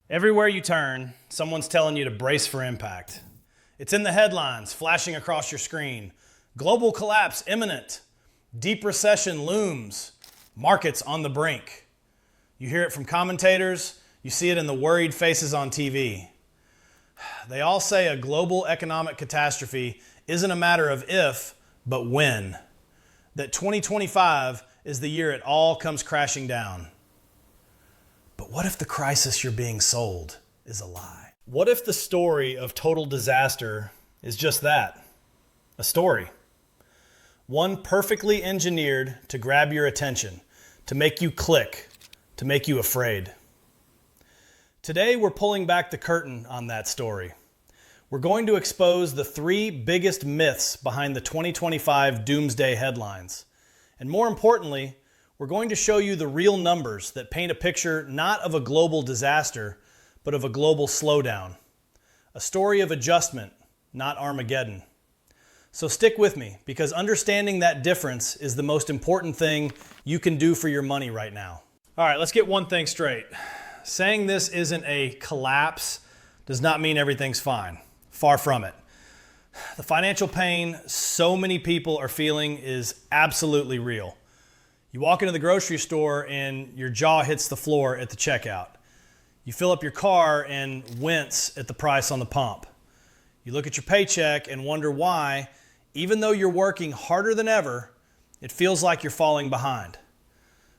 Everywhere you turn, someone's telling you to brace for impact. It's in the headlines, flashing across your screen. Global collapse imminent. Deep recession looms. Markets on the brink. You hear it from commentators. You see it in the worried faces on TV. They all say a global economic catastrophe isn't a matter of if, but when. That 2025 is the year it all comes crashing down. But what if the crisis you're being sold is a lie? What if the story of total disaster is just that? A story. One perfectly engineered to grab your attention, to make you click, to make you afraid. Today we're pulling back the curtain on that story. We're going to expose the 3 biggest myths behind the 2025 doomsday headlines. And more importantly, we're going to show you the real numbers that paint a picture not of a global disaster, but of a global slowdown. A story of adjustment, not Armageddon. So stick with me, because understanding that difference is the most important thing you can do for your money right now. All right, let's get one thing straight. Saying this isn't a collapse does not mean everything's fine. Far from it. The financial pain so many people are feeling is absolutely real. You walk into the grocery store and your jaw hits the floor at the checkout. You fill up your car and wince at the price on the pump. You look at your paycheck and wonder why, even though you're working harder than ever, it feels like you're falling behind.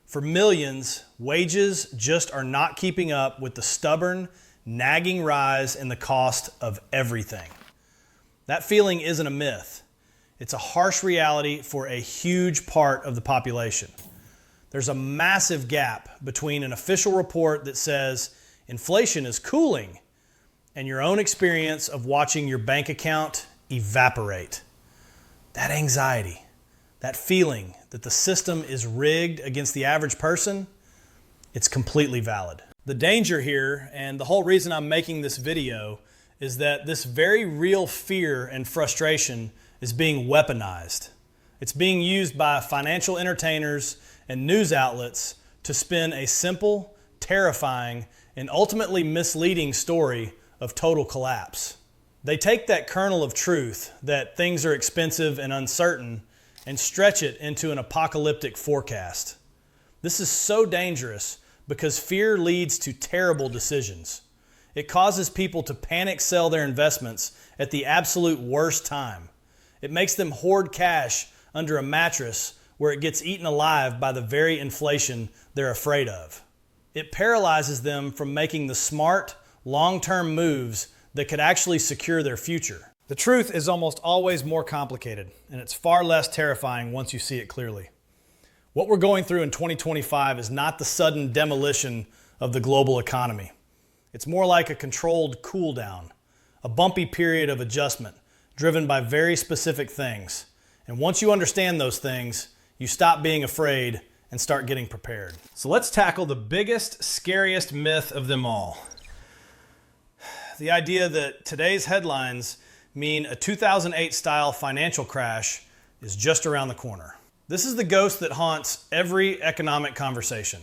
For millions, wages just are not keeping up with the stubborn, nagging rise in the cost of everything. That feeling isn't a myth. It's a harsh reality for a huge part of the population. There's a massive gap between an official report that says inflation is cooling and your own experience of watching your bank account evaporate. That anxiety, that feeling that the system is rigged against the average person, it's completely valid. The danger here, and the whole reason I'm making this video, is that this very real fear and frustration is being weaponized. It's being used by financial entertainers and news outlets to spin a simple, terrifying, and ultimately misleading story of total collapse. They take that kernel of truth, that things are expensive and uncertain, and stretch it into an apocalyptic forecast. This is so dangerous because fear leads to terrible decisions. It causes people to panic sell their investments at the absolute worst time. It makes them hoard cash under a mattress where it gets eaten alive by the very inflation they're afraid of. It paralyzes them from making the smart, long-term moves that could actually secure their future. The truth is almost always more complicated, and it's far less terrifying once you see it clearly. What we're going through in 2025 is not the sudden demolition of the global economy. It's more like a controlled cool down, a bumpy period of adjustment driven by very specific things. And once you understand those things, you stop being afraid and start getting prepared. So let's tackle the biggest, scariest myth of them all. The idea that today's headlines mean a 2008 style financial crash is just around the corner. This is the ghost that haunts every economic conversation.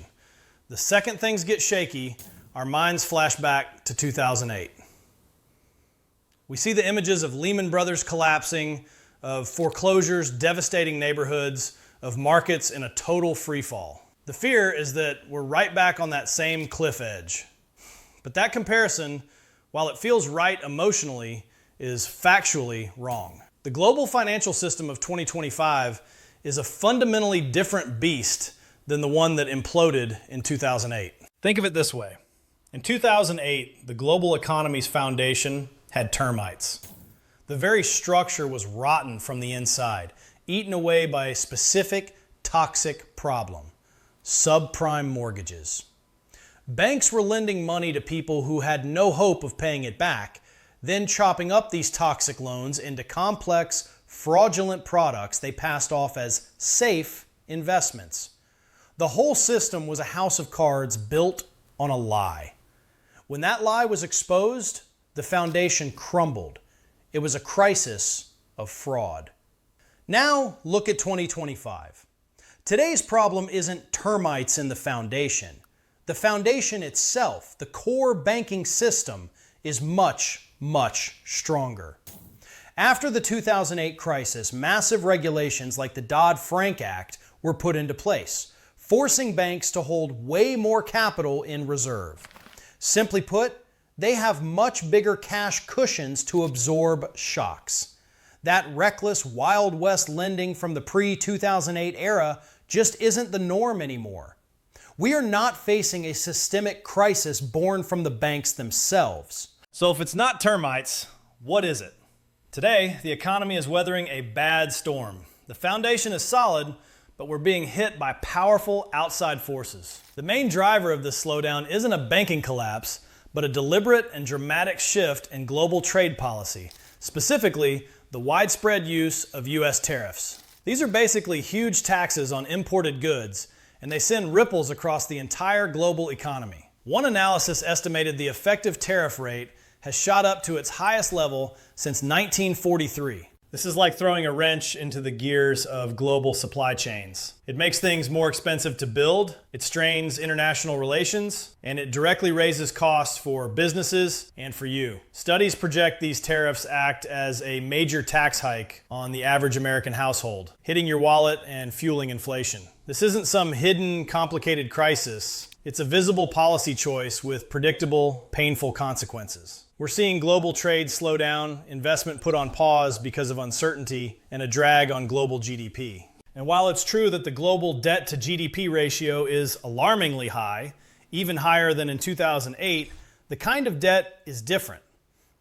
The second things get shaky, our minds flash back to 2008. We see the images of Lehman Brothers collapsing, of foreclosures devastating neighborhoods, of markets in a total freefall. The fear is that we're right back on that same cliff edge. But that comparison, while it feels right emotionally, is factually wrong. The global financial system of 2025 is a fundamentally different beast than the one that imploded in 2008. Think of it this way. In 2008, the global economy's foundation had termites. The very structure was rotten from the inside, eaten away by a specific toxic problem: subprime mortgages. Banks were lending money to people who had no hope of paying it back, then chopping up these toxic loans into complex, fraudulent products they passed off as safe investments. The whole system was a house of cards built on a lie. When that lie was exposed, the foundation crumbled. It was a crisis of fraud. Now look at 2025. Today's problem isn't termites in the foundation. The foundation itself, the core banking system, is much, much stronger. After the 2008 crisis, massive regulations like the Dodd-Frank Act were put into place, forcing banks to hold way more capital in reserve. Simply put, they have much bigger cash cushions to absorb shocks. That reckless Wild West lending from the pre-2008 era just isn't the norm anymore. We are not facing a systemic crisis born from the banks themselves. So if it's not termites, what is it? Today, the economy is weathering a bad storm. The foundation is solid, but we're being hit by powerful outside forces. The main driver of this slowdown isn't a banking collapse, but a deliberate and dramatic shift in global trade policy, specifically the widespread use of U.S. tariffs. These are basically huge taxes on imported goods, and they send ripples across the entire global economy. One analysis estimated the effective tariff rate has shot up to its highest level since 1943. This is like throwing a wrench into the gears of global supply chains. It makes things more expensive to build, it strains international relations, and it directly raises costs for businesses and for you. Studies project these tariffs act as a major tax hike on the average American household, hitting your wallet and fueling inflation. This isn't some hidden, complicated crisis. It's a visible policy choice with predictable, painful consequences. We're seeing global trade slow down, investment put on pause because of uncertainty, and a drag on global GDP. And while it's true that the global debt to GDP ratio is alarmingly high, even higher than in 2008, the kind of debt is different.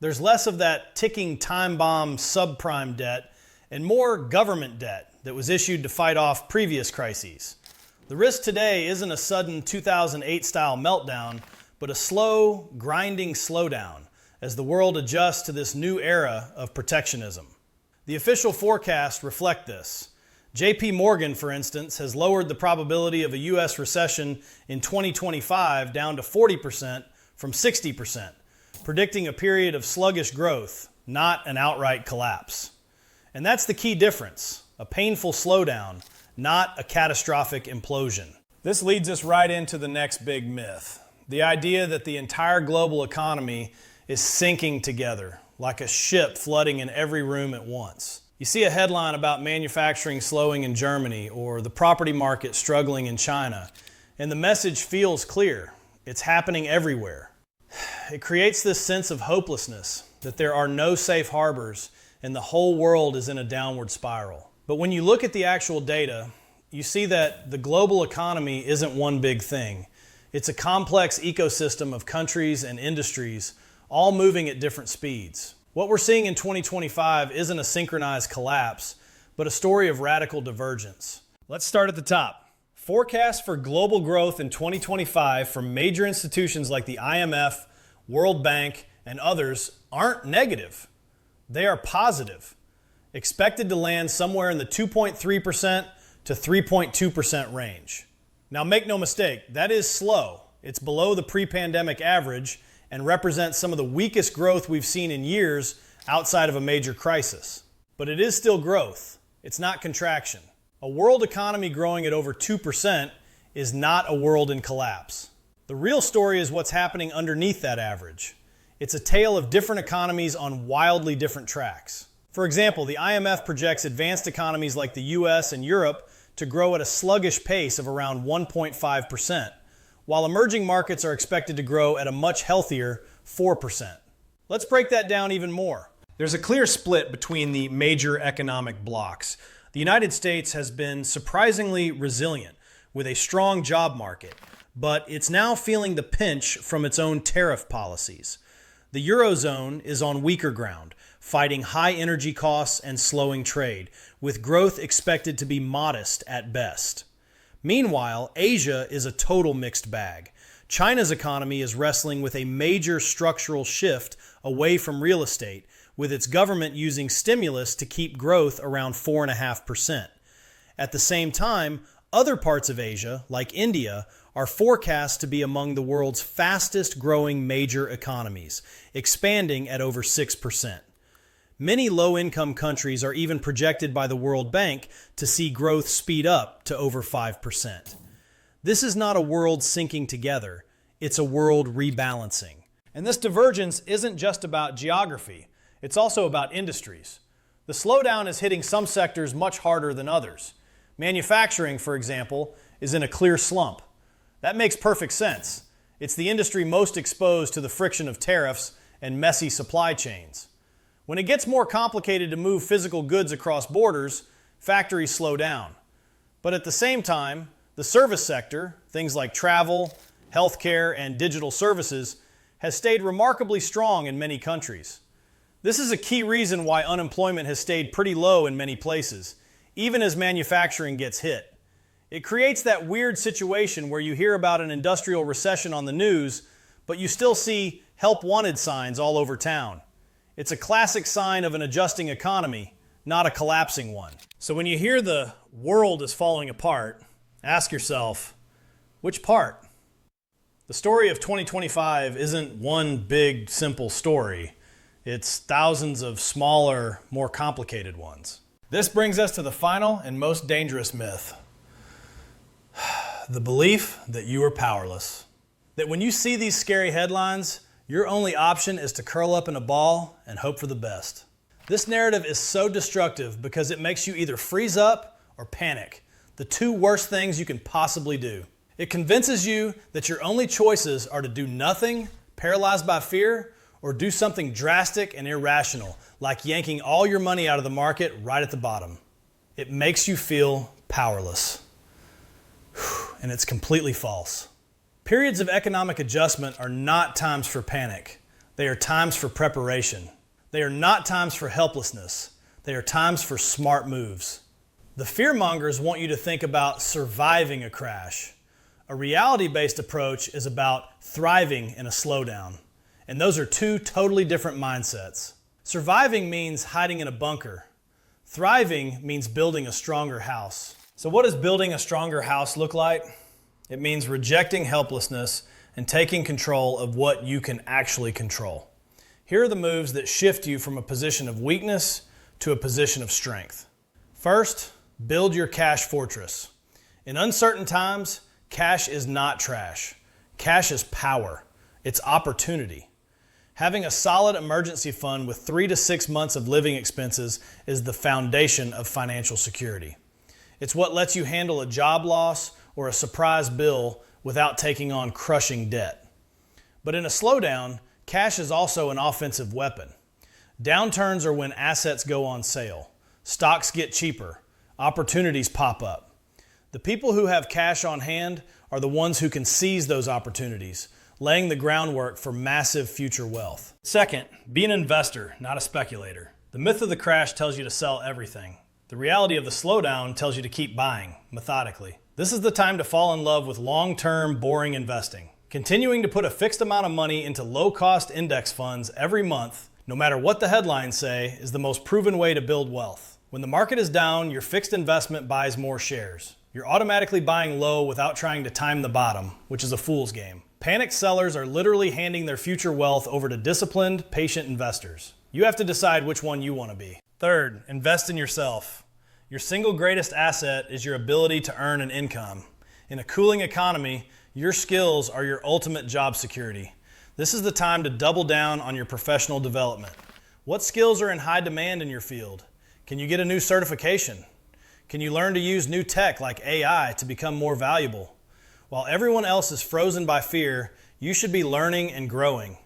There's less of that ticking time bomb subprime debt and more government debt that was issued to fight off previous crises. The risk today isn't a sudden 2008-style meltdown, but a slow, grinding slowdown as the world adjusts to this new era of protectionism. The official forecasts reflect this. JP Morgan, for instance, has lowered the probability of a U.S. recession in 2025 down to 40% from 60%, predicting a period of sluggish growth, not an outright collapse. And that's the key difference, a painful slowdown, not a catastrophic implosion. This leads us right into the next big myth, the idea that the entire global economy is sinking together, like a ship flooding in every room at once. You see a headline about manufacturing slowing in Germany or the property market struggling in China, and the message feels clear. It's happening everywhere. It creates this sense of hopelessness, that there are no safe harbors and the whole world is in a downward spiral. But when you look at the actual data, you see that the global economy isn't one big thing. It's a complex ecosystem of countries and industries all moving at different speeds. What we're seeing in 2025 isn't a synchronized collapse, but a story of radical divergence. Let's start at the top. Forecasts for global growth in 2025 from major institutions like the IMF, World Bank, and others aren't negative. They are positive, expected to land somewhere in the 2.3% to 3.2% range. Now make no mistake, that is slow. It's below the pre-pandemic average and represents some of the weakest growth we've seen in years outside of a major crisis. But it is still growth. It's not contraction. A world economy growing at over 2% is not a world in collapse. The real story is what's happening underneath that average. It's a tale of different economies on wildly different tracks. For example, the IMF projects advanced economies like the US and Europe to grow at a sluggish pace of around 1.5%. while emerging markets are expected to grow at a much healthier 4%. Let's break that down even more. There's a clear split between the major economic blocs. The United States has been surprisingly resilient with a strong job market, but it's now feeling the pinch from its own tariff policies. The Eurozone is on weaker ground, fighting high energy costs and slowing trade, with growth expected to be modest at best. Meanwhile, Asia is a total mixed bag. China's economy is wrestling with a major structural shift away from real estate, with its government using stimulus to keep growth around 4.5%. At the same time, other parts of Asia, like India, are forecast to be among the world's fastest growing major economies, expanding at over 6%. Many low-income countries are even projected by the World Bank to see growth speed up to over 5%. This is not a world sinking together. It's a world rebalancing. And this divergence isn't just about geography. It's also about industries. The slowdown is hitting some sectors much harder than others. Manufacturing, for example, is in a clear slump. That makes perfect sense. It's the industry most exposed to the friction of tariffs and messy supply chains. When it gets more complicated to move physical goods across borders, factories slow down. But at the same time, the service sector, things like travel, healthcare, and digital services, has stayed remarkably strong in many countries. This is a key reason why unemployment has stayed pretty low in many places, even as manufacturing gets hit. It creates that weird situation where you hear about an industrial recession on the news, but you still see help wanted signs all over town. It's a classic sign of an adjusting economy, not a collapsing one. So when you hear the world is falling apart, ask yourself, which part? The story of 2025 isn't one big, simple story. It's thousands of smaller, more complicated ones. This brings us to the final and most dangerous myth. The belief that you are powerless. That when you see these scary headlines, your only option is to curl up in a ball and hope for the best. This narrative is so destructive because it makes you either freeze up or panic, the two worst things you can possibly do. It convinces you that your only choices are to do nothing, paralyzed by fear, or do something drastic and irrational, like yanking all your money out of the market right at the bottom. It makes you feel powerless. And it's completely false. Periods of economic adjustment are not times for panic. They are times for preparation. They are not times for helplessness. They are times for smart moves. The fearmongers want you to think about surviving a crash. A reality-based approach is about thriving in a slowdown. And those are two totally different mindsets. Surviving means hiding in a bunker. Thriving means building a stronger house. So what does building a stronger house look like? It means rejecting helplessness and taking control of what you can actually control. Here are the moves that shift you from a position of weakness to a position of strength. First, build your cash fortress. In uncertain times, cash is not trash. Cash is power. It's opportunity. Having a solid emergency fund with 3 to 6 months of living expenses is the foundation of financial security. It's what lets you handle a job loss or a surprise bill without taking on crushing debt. But in a slowdown, cash is also an offensive weapon. Downturns are when assets go on sale. Stocks get cheaper. Opportunities pop up. The people who have cash on hand are the ones who can seize those opportunities, laying the groundwork for massive future wealth. Second, be an investor, not a speculator. The myth of the crash tells you to sell everything. The reality of the slowdown tells you to keep buying, methodically. This is the time to fall in love with long-term, boring investing. Continuing to put a fixed amount of money into low-cost index funds every month, no matter what the headlines say, is the most proven way to build wealth. When the market is down, your fixed investment buys more shares. You're automatically buying low without trying to time the bottom, which is a fool's game. Panicked sellers are literally handing their future wealth over to disciplined, patient investors. You have to decide which one you want to be. Third, invest in yourself. Your single greatest asset is your ability to earn an income. In a cooling economy, your skills are your ultimate job security. This is the time to double down on your professional development. What skills are in high demand in your field? Can you get a new certification? Can you learn to use new tech like AI to become more valuable? While everyone else is frozen by fear, you should be learning and growing.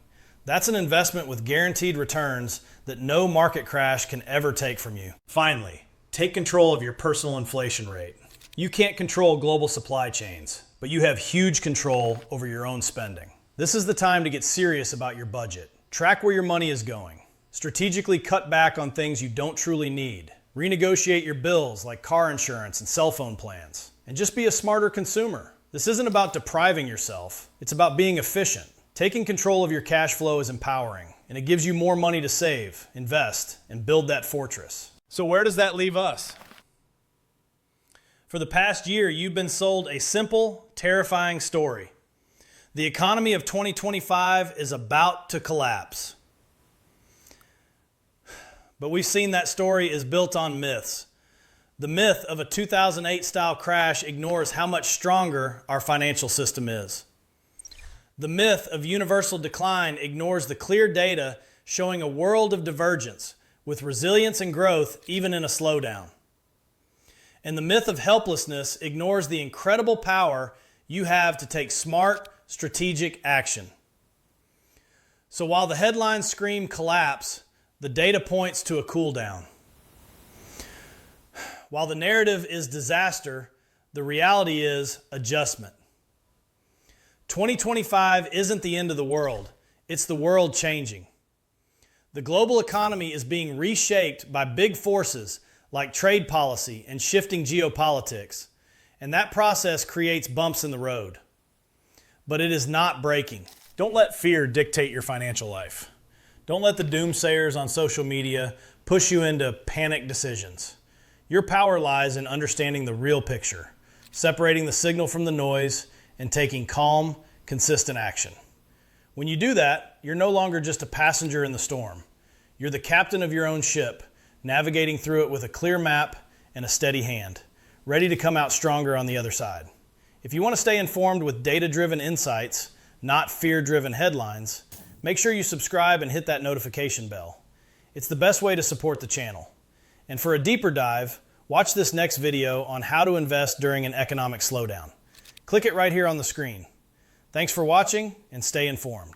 That's an investment with guaranteed returns that no market crash can ever take from you. Finally, take control of your personal inflation rate. You can't control global supply chains, but you have huge control over your own spending. This is the time to get serious about your budget. Track where your money is going. Strategically cut back on things you don't truly need. Renegotiate your bills like car insurance and cell phone plans. And just be a smarter consumer. This isn't about depriving yourself. It's about being efficient. Taking control of your cash flow is empowering, and it gives you more money to save, invest, and build that fortress. So where does that leave us? For the past year, you've been sold a simple, terrifying story. The economy of 2025 is about to collapse. But we've seen that story is built on myths. The myth of a 2008 style crash ignores how much stronger our financial system is. The myth of universal decline ignores the clear data showing a world of divergence with resilience and growth even in a slowdown. And the myth of helplessness ignores the incredible power you have to take smart, strategic action. So while the headlines scream collapse, the data points to a cool down. While the narrative is disaster, the reality is adjustment. 2025 isn't the end of the world, it's the world changing. The global economy is being reshaped by big forces like trade policy and shifting geopolitics, and that process creates bumps in the road. But it is not breaking. Don't let fear dictate your financial life. Don't let the doomsayers on social media push you into panic decisions. Your power lies in understanding the real picture, separating the signal from the noise, and taking calm, consistent action. When you do that, you're no longer just a passenger in the storm. You're the captain of your own ship, navigating through it with a clear map and a steady hand, ready to come out stronger on the other side. If you want to stay informed with data-driven insights, not fear-driven headlines, make sure you subscribe and hit that notification bell. It's the best way to support the channel. And for a deeper dive, watch this next video on how to invest during an economic slowdown. Click it right here on the screen. Thanks for watching and stay informed.